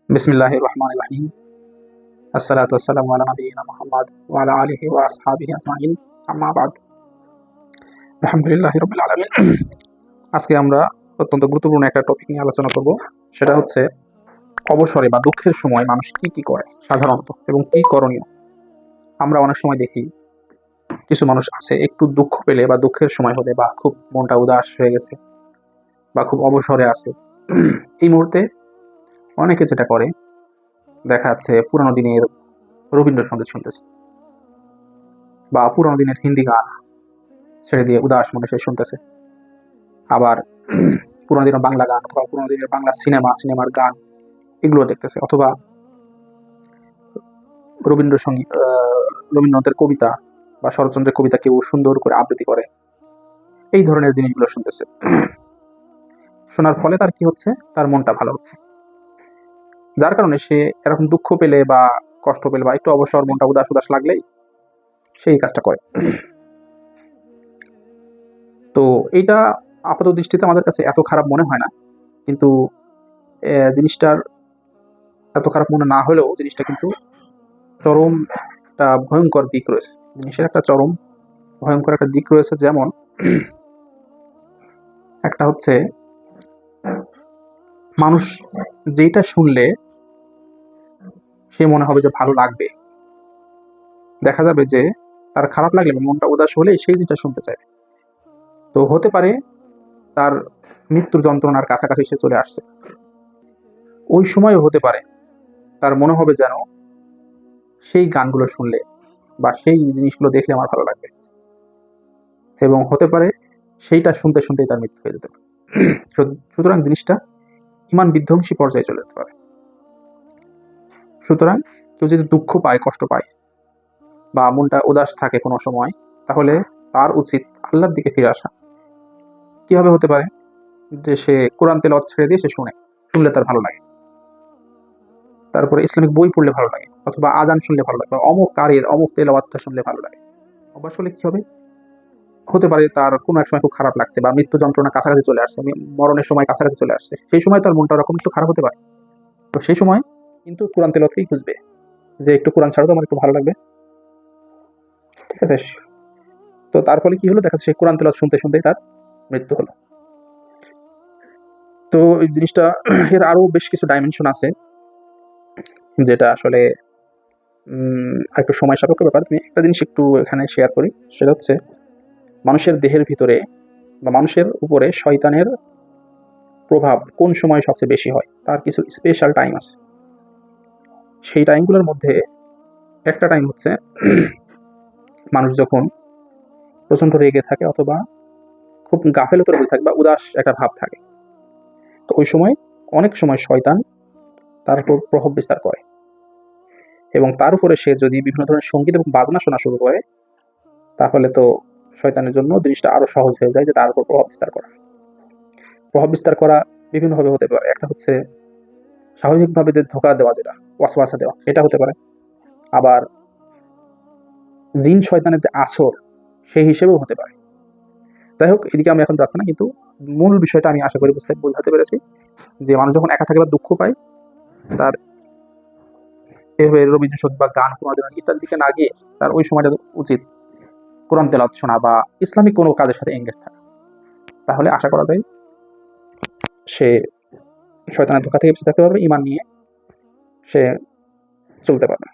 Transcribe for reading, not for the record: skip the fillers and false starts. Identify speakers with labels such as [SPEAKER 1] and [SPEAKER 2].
[SPEAKER 1] বিসমিল্লাহির রহমানির রহিম। আসসালাতু ওয়াসসালামু আলা নাবিয়িনা মুহাম্মদ ওয়া আলা আলিহি ওয়া আসহাবিহি আজমাইন। আম্মা বাদ। আলহামদুলিল্লাহি রাব্বিল আলামিন। আজকে আমরা অত্যন্ত গুরুত্বপূর্ণ একটা টপিক নিয়ে আলোচনা করব। সেটা হচ্ছে অবসরে বা দুঃখের সময় মানুষ কি করে সাধারণত এবং কি করণীয়। আমরা অনেক সময় দেখি কিছু মানুষ আছে একটু দুঃখ পেলে বা দুঃখের সময় হলে বা খুব মনটা উদাস হয়ে গেছে বা খুব অবসরে আছে, এই মুহূর্তে অনেকে যেটা করে দেখা যাচ্ছে পুরানো দিনের রবীন্দ্রসঙ্গীত শুনতেছে বা পুরানো দিনের হিন্দি গান ছেড়ে দিয়ে উদাস মনে সে শুনতেছে। আবার পুরোনো দিনের বাংলা গান অথবা পুরোনো দিনের বাংলা সিনেমার গান এগুলো দেখতেছে, অথবা রবীন্দ্রসঙ্গীত রবীন্দ্রনাথের কবিতা বা শরৎচন্দ্রের কবিতা কেউ সুন্দর করে আবৃত্তি করে, এই ধরনের জিনিসগুলো শুনতেছে। শোনার ফলে তার কি হচ্ছে, তার মনটা ভালো হচ্ছে, যার কারণে সে এরকম দুঃখ পেলে বা কষ্ট পেলে বা একটু অবসর মনটা উদাস উদাস লাগলেই সেই কাজটা করে। তো এইটা আপাত দৃষ্টিতে আমাদের কাছে এত খারাপ মনে হয় না, কিন্তু জিনিসটার এত খারাপ মনে না হলেও জিনিসটা কিন্তু চরম একটা ভয়ঙ্কর দিক রয়েছে। জিনিসের একটা চরম ভয়ঙ্কর একটা দিক রয়েছে। যেমন একটা হচ্ছে, মানুষ যেটা শুনলে সে মনে হবে যে ভালো লাগবে, দেখা যাবে যে তার খারাপ লাগলে বা মনটা উদাস হলে সেই জিনিসটা শুনতে চায়। তো হতে পারে তার মৃত্যুর যন্ত্রণার কাছাকাছি সে চলে আসছে, ওই সময়ও হতে পারে তার মনে হবে যেন সেই গানগুলো শুনলে বা সেই জিনিসগুলো দেখলে আমার ভালো লাগবে, এবং হতে পারে সেইটা শুনতে শুনতেই তার মৃত্যু হয়ে যেতে পারে। সুতরাং জিনিসটা ইমান বিধ্বংসী পর্যায়ে চলে যেতে পারে। সুতরাং কেউ যদি দুঃখ পায়, কষ্ট পায় বা মনটা উদাস থাকে কোনো সময়, তাহলে তার উচিত আল্লাহর দিকে ফিরে আসা। কিভাবে হতে পারে? যে সে কোরআন তেলাওয়াত ছেড়ে দিয়ে সে শুনলে তার ভালো লাগে, তারপরে ইসলামিক বই পড়লে ভালো লাগে, অথবা আজান শুনলে ভালো লাগে, বা অমুক কারের অমুক তেলাওয়াতটা শুনলে ভালো লাগে। অভ্যাস হলে কি হবে? হতে পারে তার কোনো এক সময় খুব খারাপ লাগছে বা মৃত্যু যন্ত্রণা কাছাকাছি চলে আসছে, মরণের সময় কাছাকাছি চলে আসছে, সেই সময় তার মনটা ওরকম একটু খারাপ হতে পারে। তো সেই সময় কিন্তু কোরআন তেলাওয়াতকেই খুঁজবে, যে একটু কোরআন ছাড়ো তো আমার একটু ভালো লাগবে। ঠিক আছে? তো তার ফলে কি হলো, দেখা যাচ্ছে সেই কোরআন তেলাওয়াত শুনতে শুনতেই তার মৃত্যু হলো। তো এই জিনিসটা এর আরো বেশ কিছু ডাইমেনশন আছে, যেটা আসলে একটু সময় সাপেক্ষ ব্যাপার। তুমি একটা জিনিস একটু এখানে শেয়ার করি, সেটা হচ্ছে মানুষের দেহের ভিতরে বা মানুষের উপরে শয়তানের প্রভাব কোন সময় সবচেয়ে বেশি হয়, তার কিছু স্পেশাল টাইম আছে। সেই টাইমগুলোর মধ্যে একটা টাইম হচ্ছে মানুষ যখন প্রচন্ড রেগে থাকে অথবা খুব গাফেলতার মধ্যে থাকে বা উদাস একটা ভাব থাকে, তো ওই সময় অনেক সময় শয়তান তার উপর প্রভাব বিস্তার করে, এবং তার উপরে সে যদি বিভিন্ন ধরনের সঙ্গীত এবং বাজনা শোনা শুরু করে, তাহলে তো শয়তানের জন্য জিনিসটা আরো সহজ হয়ে যায় যে তার উপর প্রভাব বিস্তার করা। প্রভাব বিস্তার করা বিভিন্নভাবে হতে পারে। একটা হচ্ছে স্বাভাবিকভাবে যে ধোঁকা দেওয়া, যেটা ওয়াসওয়াসা দেওয়া, এটা হতে পারে। আবার জিন শয়তানের যে আসর, সেই হিসেবেও হতে পারে। যাই হোক, এদিকে আমি এখন যাচ্ছি না, কিন্তু মূল বিষয়টা আমি আশা করি বোঝাতে পেরেছি, যে মানুষ যখন একা থাকে বা দুঃখ পায়, তার এভাবে রবীন্দ্রসঙ্গীত বা গান কোনো ধরনের ইত্যাদির দিকে না গিয়ে তার ওই সময়টা উচিত কোরআন তেলাওয়াত শোনা বা ইসলামিক কোনো কাজের সাথে এঙ্গেজ থাকা। তাহলে আশা করা যায় সে শয়তানের ধোঁকা থেকে বেঁচে থাকতে পারবে, ইমান নিয়ে সে চলতে পারবে।